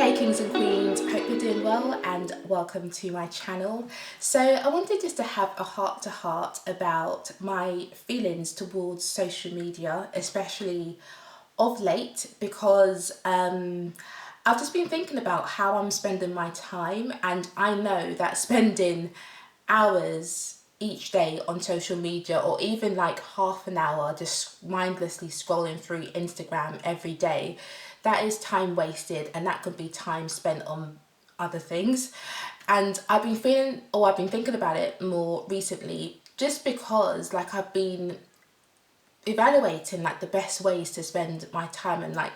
Hey kings and queens, hope you're doing well and welcome to my channel. So I wanted just to have a heart to heart about my feelings towards social media, especially of late, because I've just been thinking about how I'm spending my time, and I know that spending hours each day on social media, or even like half an hour just mindlessly scrolling through Instagram every day, that is time wasted, and that could be time spent on other things. And I've been thinking about it more recently, just because like I've been evaluating like the best ways to spend my time, and like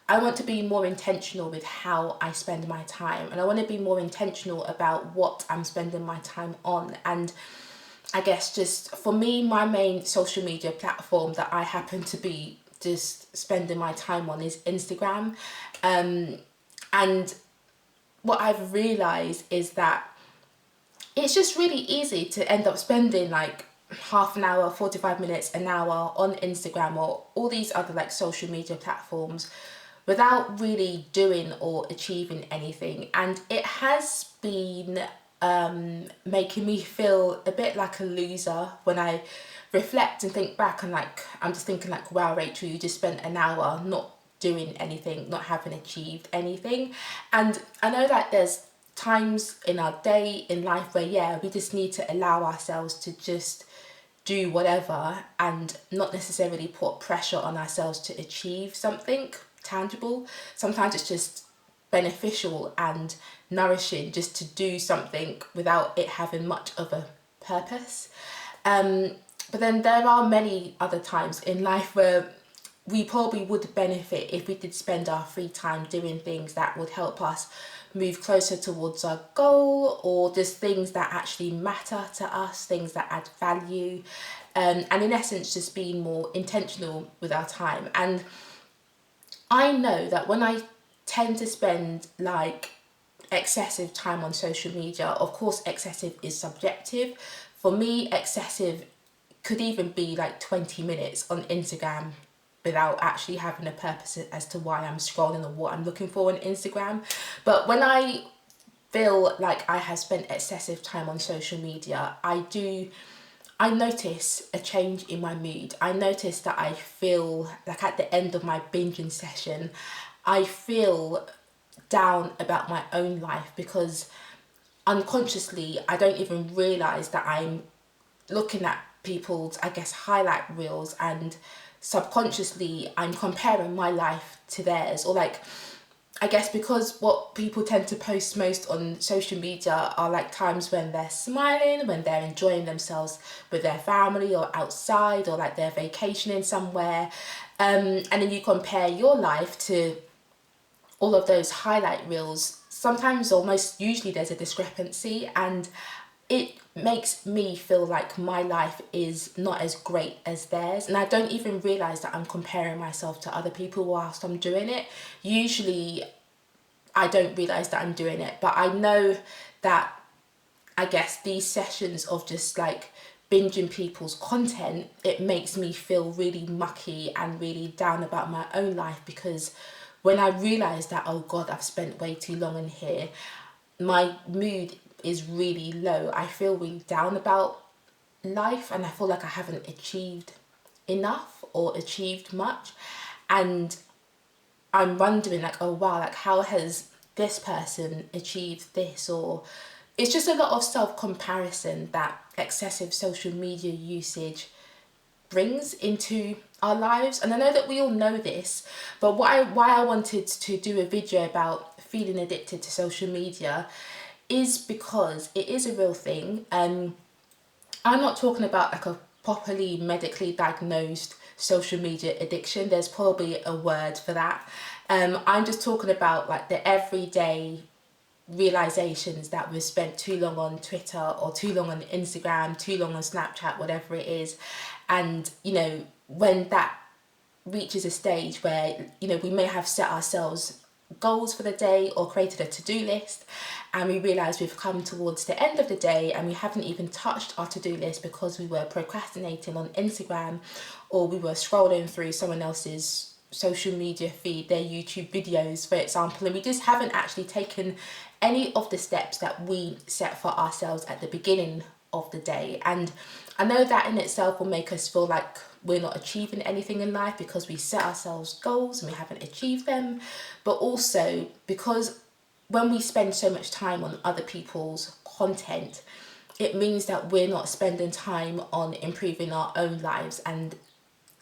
I want to be more intentional with how I spend my time, and I want to be more intentional about what I'm spending my time on. And I guess just for me, my main social media platform that I happen to be just spending my time on is Instagram. And what I've realized is that it's just really easy to end up spending like half an hour, 45 minutes, an hour on Instagram or all these other like social media platforms without really doing or achieving anything. And it has been making me feel a bit like a loser when I reflect and think back, and like I'm just thinking like, wow, Rachel, you just spent an hour not doing anything, not having achieved anything. And I know that there's times in our day in life where we just need to allow ourselves to just do whatever and not necessarily put pressure on ourselves to achieve something tangible. Sometimes it's just beneficial and nourishing just to do something without it having much of a purpose. But then there are many other times in life where we probably would benefit if we did spend our free time doing things that would help us move closer towards our goal, or just things that actually matter to us, things that add value, and in essence just being more intentional with our time. And I know that when I tend to spend like excessive time on social media, of course excessive is subjective. For me, excessive could even be like 20 minutes on Instagram without actually having a purpose as to why I'm scrolling or what I'm looking for on Instagram. But when I feel like I have spent excessive time on social media, I notice a change in my mood. I notice that I feel like at the end of my binging session, I feel down about my own life, because unconsciously I don't even realize that I'm looking at people's, I guess, highlight reels, and subconsciously I'm comparing my life to theirs. Or like, I guess because what people tend to post most on social media are like times when they're smiling, when they're enjoying themselves with their family or outside, or like they're vacationing somewhere. And then you compare your life to all of those highlight reels. Sometimes, almost usually, there's a discrepancy, and it makes me feel like my life is not as great as theirs, and I don't even realize that I'm comparing myself to other people whilst I'm doing it. Usually I don't realize that I'm doing it, but I know that, I guess, these sessions of just like binging people's content, it makes me feel really mucky and really down about my own life, because when I realize that, oh God, I've spent way too long in here, my mood is really low. I feel really down about life, and I feel like I haven't achieved enough or achieved much. And I'm wondering like, oh wow, like how has this person achieved this? Or it's just a lot of self-comparison that excessive social media usage brings into our lives. And I know that we all know this, but why I wanted to do a video about feeling addicted to social media is because it is a real thing. I'm not talking about like a properly medically diagnosed social media addiction. There's probably a word for that. I'm just talking about like the everyday realizations that we've spent too long on Twitter or too long on Instagram, too long on Snapchat, whatever it is. And, you know, when that reaches a stage where, you know, we may have set ourselves goals for the day or created a to-do list, and we realise we've come towards the end of the day and we haven't even touched our to-do list because we were procrastinating on Instagram, or we were scrolling through someone else's social media feed, their YouTube videos, for example, and we just haven't actually taken any of the steps that we set for ourselves at the beginning of the day. And I know that in itself will make us feel like we're not achieving anything in life because we set ourselves goals and we haven't achieved them, but also because when we spend so much time on other people's content, it means that we're not spending time on improving our own lives, and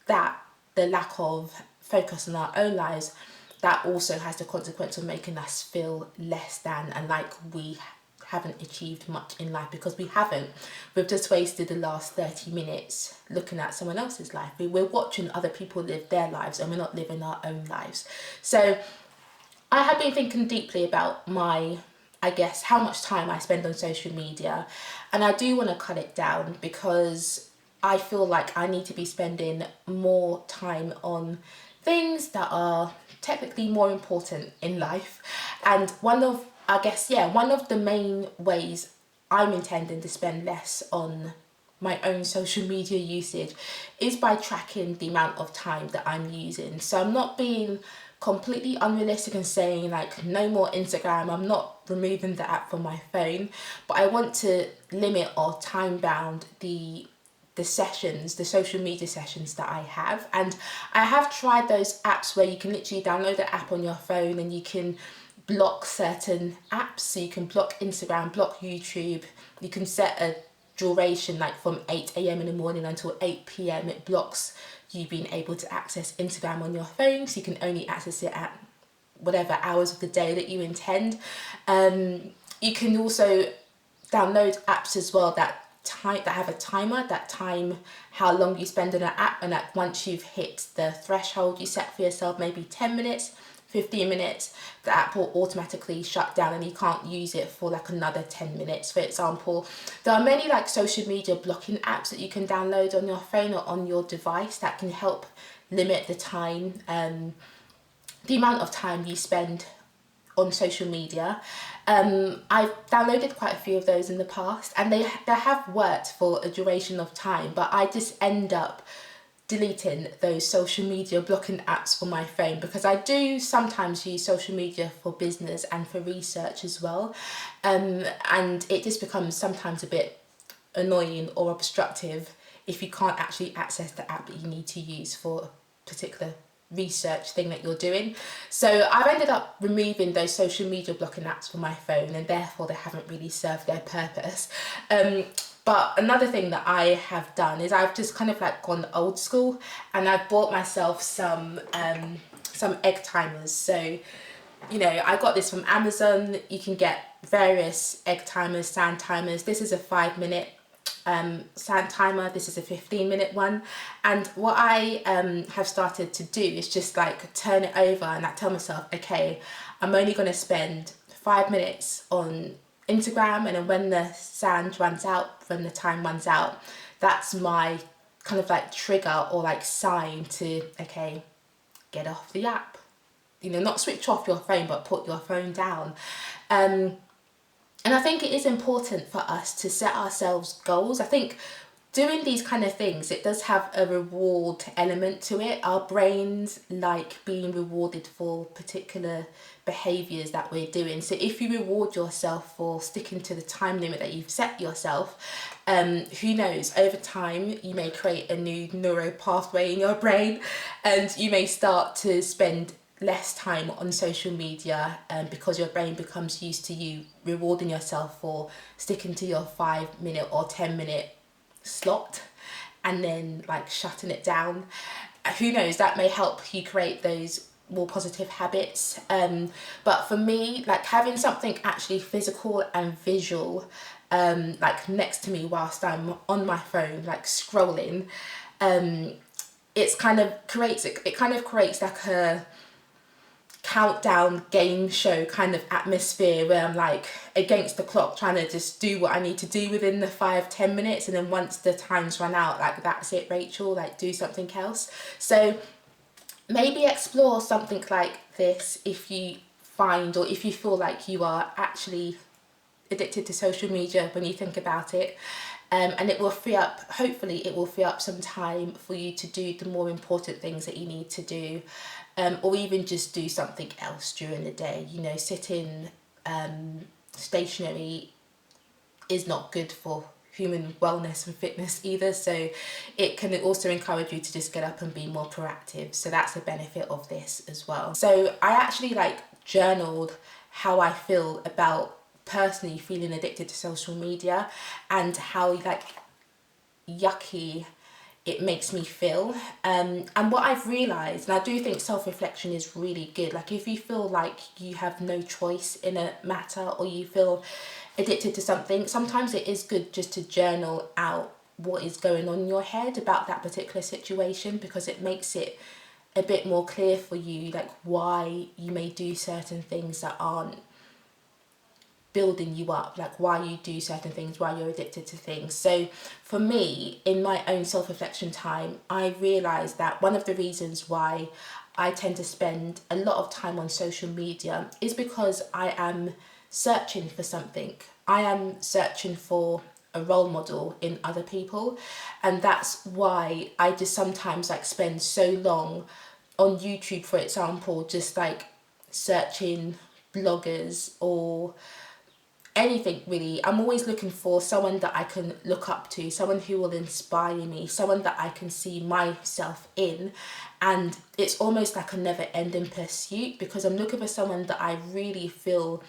that the lack of focus on our own lives, that also has the consequence of making us feel less than and like we haven't achieved much in life, because we haven't. We've just wasted the last 30 minutes looking at someone else's life. We're watching other people live their lives and we're not living our own lives. So I have been thinking deeply about how much time I spend on social media, and I do want to cut it down because I feel like I need to be spending more time on things that are technically more important in life. And one of the main ways I'm intending to spend less on my own social media usage is by tracking the amount of time that I'm using. So I'm not being completely unrealistic and saying like no more Instagram. I'm not removing the app from my phone, but I want to limit or time bound the social media sessions that I have. And I have tried those apps where you can literally download the app on your phone and you can block certain apps. So you can block Instagram, block YouTube. You can set a duration like from 8 a.m. in the morning until 8 p.m. It blocks you being able to access Instagram on your phone, so you can only access it at whatever hours of the day that you intend. You can also download apps as well that have a timer that time how long you spend on an app, and that once you've hit the threshold you set for yourself, maybe 10 minutes, 15 minutes, the app will automatically shut down and you can't use it for like another 10 minutes, for example. There are many like social media blocking apps that you can download on your phone or on your device that can help limit the time, the amount of time you spend on social media. I've downloaded quite a few of those in the past, and they have worked for a duration of time, but I just end up deleting those social media blocking apps for my phone, because I do sometimes use social media for business and for research as well, and it just becomes sometimes a bit annoying or obstructive if you can't actually access the app that you need to use for a particular research thing that you're doing. So I've ended up removing those social media blocking apps from my phone, and therefore they haven't really served their purpose. But another thing that I have done is I've just kind of like gone old school, and I've bought myself some egg timers. So, you know, I got this from Amazon. You can get various egg timers, sand timers. This is a 5-minute sand timer. This is a 15-minute one. And what I have started to do is just like turn it over, and I tell myself, okay, I'm only going to spend 5 minutes on Instagram, and then when the sand runs out, when the time runs out, that's my kind of like trigger or like sign to, okay, get off the app. You know, not switch off your phone, but put your phone down. And I think it is important for us to set ourselves goals. I think doing these kind of things, it does have a reward element to it. Our brains like being rewarded for particular behaviours that we're doing. So if you reward yourself for sticking to the time limit that you've set yourself, who knows, over time you may create a new neural pathway in your brain, and you may start to spend less time on social media, because your brain becomes used to you rewarding yourself for sticking to your 5-minute or 10-minute slot and then like shutting it down. Who knows, that may help you create those more positive habits. But for me, like having something actually physical and visual like next to me whilst I'm on my phone like scrolling, it kind of creates like a countdown game show kind of atmosphere where I'm like against the clock trying to just do what I need to do within the 5-10 minutes, and then once the time's run out, like that's it, Rachel, like do something else. So maybe explore something like this if you find, or if you feel like you are actually addicted to social media when you think about it. And it will free up, hopefully it will free up some time for you to do the more important things that you need to do, or even just do something else during the day. You know, sitting stationary is not good for human wellness and fitness either, so it can also encourage you to just get up and be more proactive. So that's a benefit of this as well. So I actually journaled how I feel about personally feeling addicted to social media and how yucky it makes me feel, and what I've realised, and I do think self-reflection is really good, like if you feel like you have no choice in a matter or you feel addicted to something, sometimes it is good just to journal out what is going on in your head about that particular situation, because it makes it a bit more clear for you why you may do certain things that aren't building you up, why you do certain things, why you're addicted to things. So for me, in my own self-reflection time, I realised that one of the reasons why I tend to spend a lot of time on social media is because I am searching for something. I am searching for a role model in other people, and that's why I just sometimes spend so long on YouTube, for example, just searching bloggers or anything really. I'm always looking for someone that I can look up to, someone who will inspire me, someone that I can see myself in, and it's almost like a never ending pursuit, because I'm looking for someone that I really feel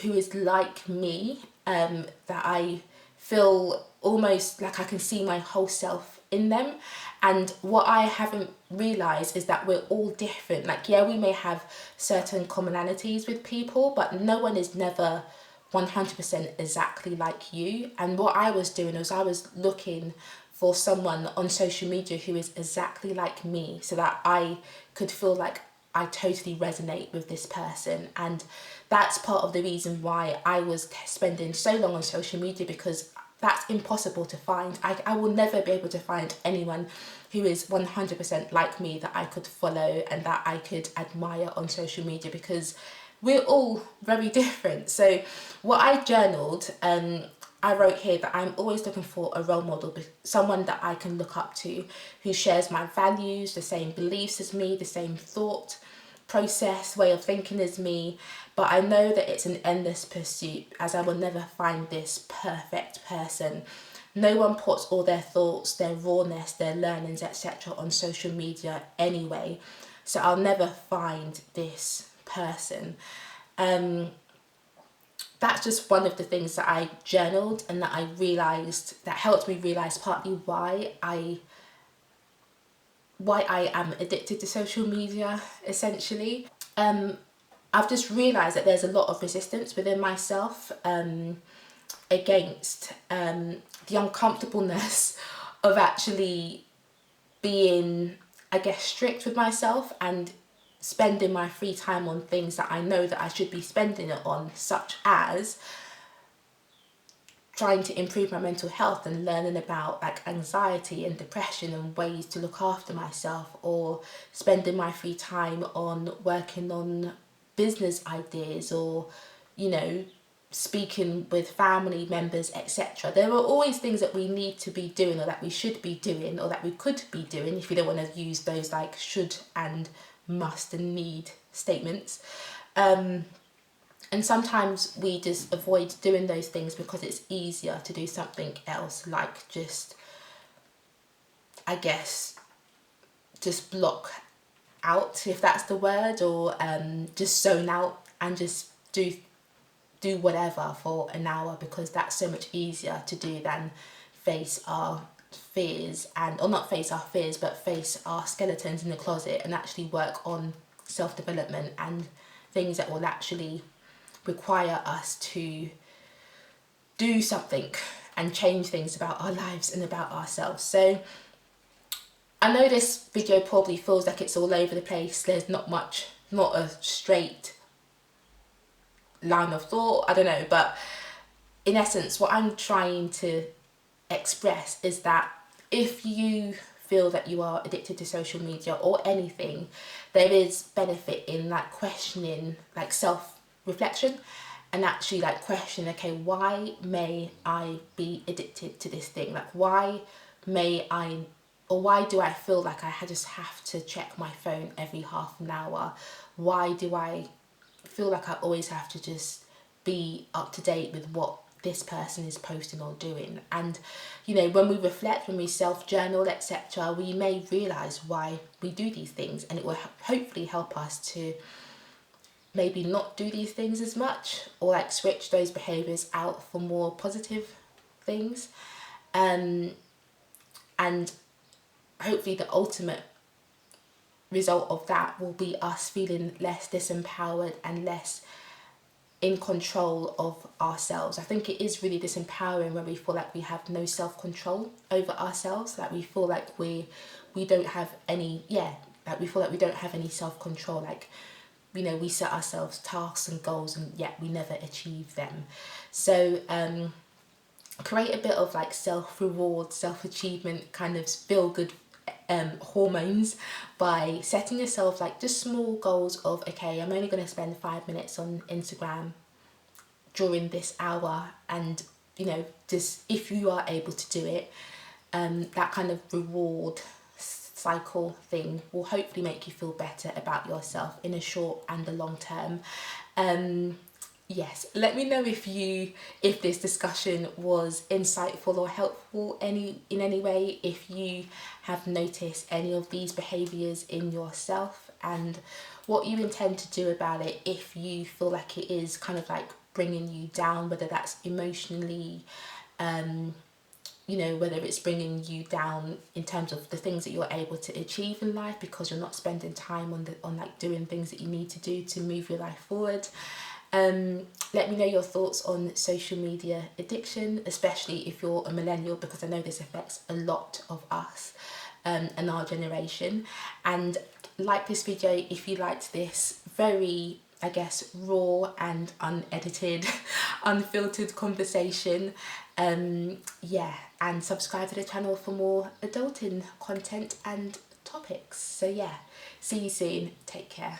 who is like me, that I feel almost like I can see my whole self in them. And what I haven't realised is that we're all different. Yeah, we may have certain commonalities with people, but no one is never 100% exactly like you. And what I was doing was I was looking for someone on social media who is exactly like me, so that I could feel like I totally resonate with this person. And that's part of the reason why I was spending so long on social media, because that's impossible to find. I will never be able to find anyone who is 100% like me that I could follow and that I could admire on social media, because we're all very different. So what I journaled, I wrote here that I'm always looking for a role model, someone that I can look up to, who shares my values, the same beliefs as me, the same thought process, way of thinking as me. But I know that it's an endless pursuit, as I will never find this perfect person. No one puts all their thoughts, their rawness, their learnings, etc. on social media anyway. So I'll never find this person. That's just one of the things that I journaled and that I realised, that helped me realise partly why I am addicted to social media, essentially. I've just realised that there's a lot of resistance within myself against the uncomfortableness of actually being, I guess, strict with myself and spending my free time on things that I know that I should be spending it on, such as trying to improve my mental health and learning about anxiety and depression and ways to look after myself, or spending my free time on working on business ideas, or speaking with family members, etc. There are always things that we need to be doing, or that we should be doing, or that we could be doing, if you don't want to use those should and must and need statements. And sometimes we just avoid doing those things because it's easier to do something else, just, I guess, just block out, if that's the word, or just zone out and just do whatever for an hour, because that's so much easier to do than face our fears, or not face our fears, but face our skeletons in the closet and actually work on self-development and things that will actually require us to do something and change things about our lives and about ourselves. So I know this video probably feels like it's all over the place. There's not a straight line of thought, I don't know, but in essence what I'm trying to express is that if you feel that you are addicted to social media or anything, there is benefit in questioning, self-reflection, and actually like question, okay, why may I be addicted to this thing? Like why may I, or why do I feel like I just have to check my phone every half an hour? Why do I feel like I always have to just be up to date with what this person is posting or doing? And you know, when we reflect, when we self-journal, etc., we may realize why we do these things, and it will hopefully help us to maybe not do these things as much, or like switch those behaviors out for more positive things. And hopefully the ultimate result of that will be us feeling less disempowered and less in control of ourselves. I think it is really disempowering when we feel like we have no self-control over ourselves, like we feel like we don't have any, like we feel like we don't have any self-control, like, you know, we set ourselves tasks and goals and yet we never achieve them. So create a bit of like self-reward, self-achievement kind of feel-good hormones by setting yourself like just small goals of, okay, I'm only going to spend 5 minutes on Instagram during this hour. And you know, just if you are able to do it, that kind of reward cycle thing will hopefully make you feel better about yourself in a short and a long term. Yes, let me know if this discussion was insightful or helpful in any way, if you have noticed any of these behaviours in yourself, and what you intend to do about it if you feel like it is kind of like bringing you down, whether that's emotionally, you know, whether it's bringing you down in terms of the things that you're able to achieve in life because you're not spending time on like doing things that you need to do to move your life forward. Let me know your thoughts on social media addiction, especially if you're a millennial, because I know this affects a lot of us and our generation. And like this video if you liked this very, I guess, raw and unedited, unfiltered conversation. Yeah, and subscribe to the channel for more adulting content and topics. So yeah, see you soon. Take care.